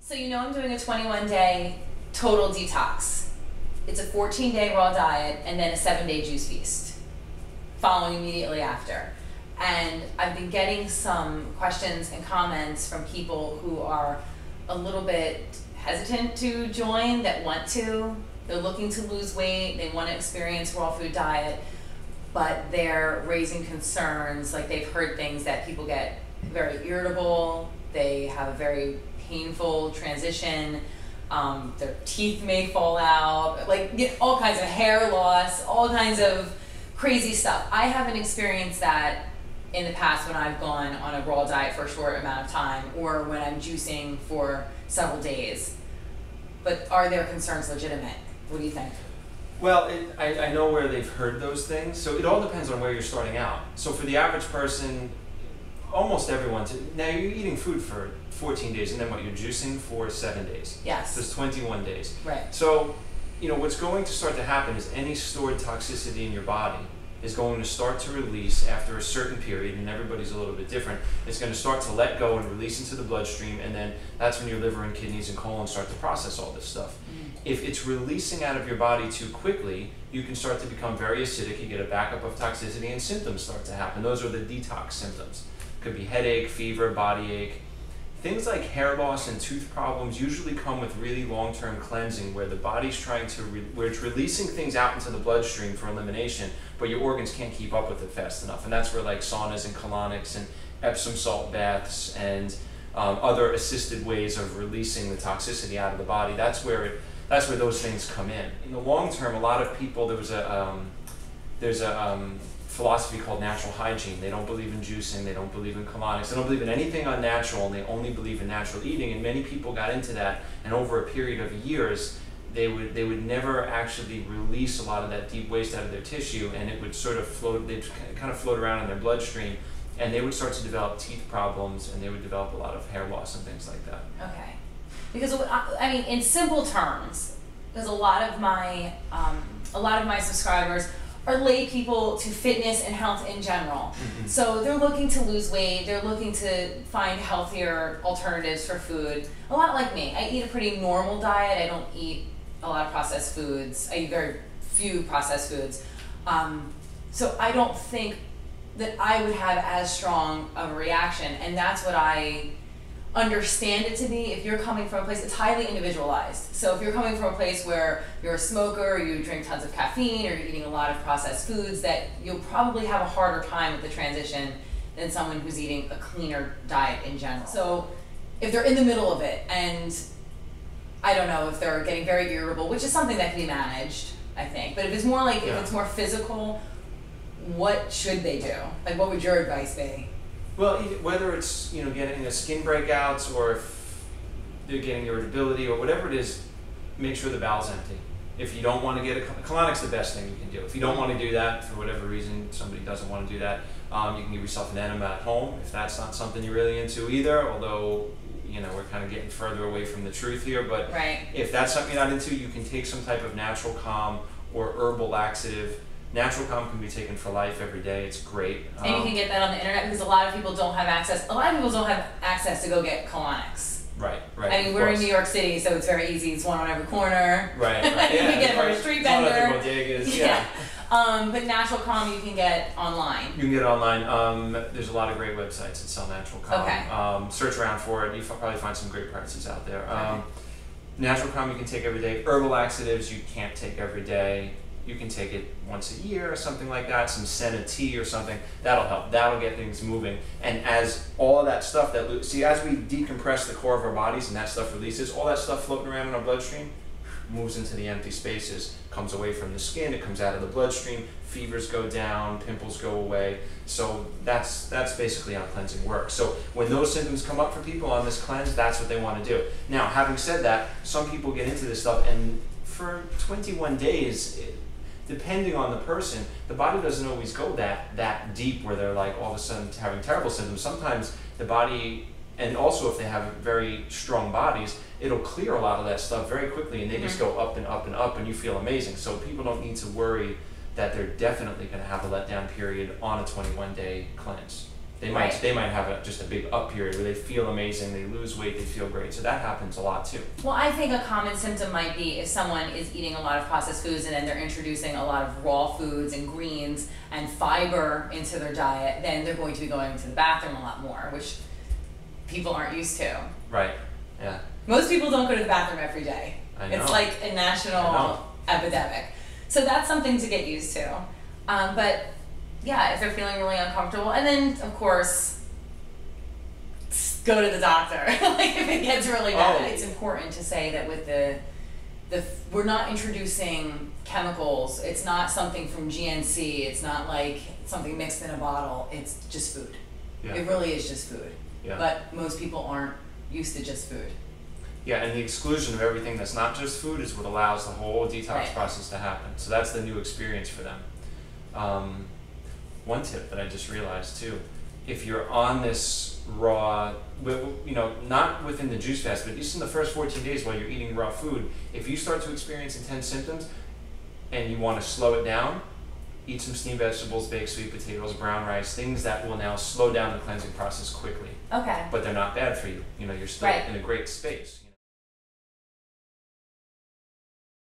So you know I'm doing a 21-day total detox. It's a 14-day raw diet and then a 7-day juice feast following immediately after. And I've been getting some questions and comments from people who are a little bit hesitant to join, that want to. They're looking to lose weight, they want to experience raw food diet, but they're raising concerns, like they've heard things that people get very irritable, they have a very painful transition, their teeth may fall out, like get all kinds of hair loss, all kinds of crazy stuff. I haven't experienced that in the past when I've gone on a raw diet for a short amount of time, or when I'm juicing for several days. But are their concerns legitimate? What do you think? Well, I know where they've heard those things, so it all depends on where you're starting out. So for the average person, almost everyone, now you're eating food for 14 days, and then what, you're juicing for 7 days. Yes. So it's 21 days. Right. So, you know, what's going to start to happen is any stored toxicity in your body is going to start to release after a certain period, and everybody's a little bit different. It's going to start to let go and release into the bloodstream, and then that's when your liver and kidneys and colon start to process all this stuff. If it's releasing out of your body too quickly, you can start to become very acidic, you get a backup of toxicity, and symptoms start to happen. Those are the detox symptoms. Could be headache, fever, body ache. Things like hair loss and tooth problems usually come with really long-term cleansing, where the body's trying to, where it's releasing things out into the bloodstream for elimination, but your organs can't keep up with it fast enough. And that's where like saunas and colonics and Epsom salt baths and other assisted ways of releasing the toxicity out of the body, that's where those things come in. In the long term, a lot of people, there's a philosophy called natural hygiene. They don't believe in juicing, they don't believe in colonics, they don't believe in anything unnatural, and they only believe in natural eating. And many people got into that, and over a period of years, they would never actually release a lot of that deep waste out of their tissue, and it would sort of float, they'd kind of float around in their bloodstream, and they would start to develop teeth problems, and they would develop a lot of hair loss and things like that. Okay. Because I mean, in simple terms, because a lot of my subscribers are lay people to fitness and health in general. So they're looking to lose weight, they're looking to find healthier alternatives for food. A lot like me. I eat a pretty normal diet. I don't eat a lot of processed foods. I eat very few processed foods. So I don't think that I would have as strong of a reaction, and that's what I understand it to be. If you're coming from a place, it's highly individualized. So if you're coming from a place where you're a smoker, you drink tons of caffeine, or you're eating a lot of processed foods, that you'll probably have a harder time with the transition than someone who's eating a cleaner diet in general. So if they're in the middle of it, and I don't know, if they're getting very irritable, which is something that can be managed, I think, but if it's more like, if it's more physical, what should they do? Like, what would your advice be? Well, whether it's, you know, getting a skin breakouts, or if they're getting irritability, or whatever it is, make sure the bowel's empty. If you don't want to get a colonic's the best thing you can do. If you don't want to do that for whatever reason, somebody doesn't want to do that, you can give yourself an enema at home if that's not something you're really into either. Although, you know, we're kind of getting further away from the truth here. But if that's something you're not into, you can take some type of natural calm or herbal laxative. Natural calm can be taken for life every day. It's great. And you can get that on the internet, because a lot of people don't have access. A lot of people don't have access to go get colonics. Right. I mean, we're in New York City, so it's very easy. It's one on every corner. Right. You can get it from a street vendor. One at the bodegas. But natural calm you can get online. You can get it online. There's a lot of great websites that sell natural calm. Okay. Search around for it. You probably find some great prices out there. Natural calm you can take every day. Herbal laxatives you can't take every day. You can take it once a year or something like that, some senna tea or something. That'll help. That'll get things moving. And as all of that stuff as we decompress the core of our bodies and that stuff releases, all that stuff floating around in our bloodstream moves into the empty spaces, comes away from the skin, it comes out of the bloodstream, fevers go down, pimples go away. So that's basically how cleansing works. So when those symptoms come up for people on this cleanse, that's what they want to do. Now, having said that, some people get into this stuff, and for 21 days, depending on the person, the body doesn't always go that deep where they're like all of a sudden having terrible symptoms. Sometimes the body, and also if they have very strong bodies, it'll clear a lot of that stuff very quickly, and they just go up and up and up, and you feel amazing. So people don't need to worry that they're definitely going to have a letdown period on a 21-day cleanse. They might have just a big up period where they feel amazing, they lose weight, they feel great. So that happens a lot too. Well, I think a common symptom might be if someone is eating a lot of processed foods and then they're introducing a lot of raw foods and greens and fiber into their diet, then they're going to be going to the bathroom a lot more, which people aren't used to. Right, yeah. Most people don't go to the bathroom every day. I know. It's like a national epidemic. So that's something to get used to. But yeah, if they're feeling really uncomfortable, and then of course, go to the doctor. Like if it gets really bad, it's important to say that with we're not introducing chemicals. It's not something from GNC. It's not like something mixed in a bottle. It's just food. Yeah. It really is just food. Yeah. But most people aren't used to just food. Yeah, and the exclusion of everything that's not just food is what allows the whole detox process to happen. So that's the new experience for them. One tip that I just realized too, if you're on this raw, not within the juice fast, but at least in the first 14 days while you're eating raw food, if you start to experience intense symptoms and you want to slow it down, eat some steamed vegetables, baked sweet potatoes, brown rice, things that will now slow down the cleansing process quickly. Okay. But they're not bad for you. You're still in a great space.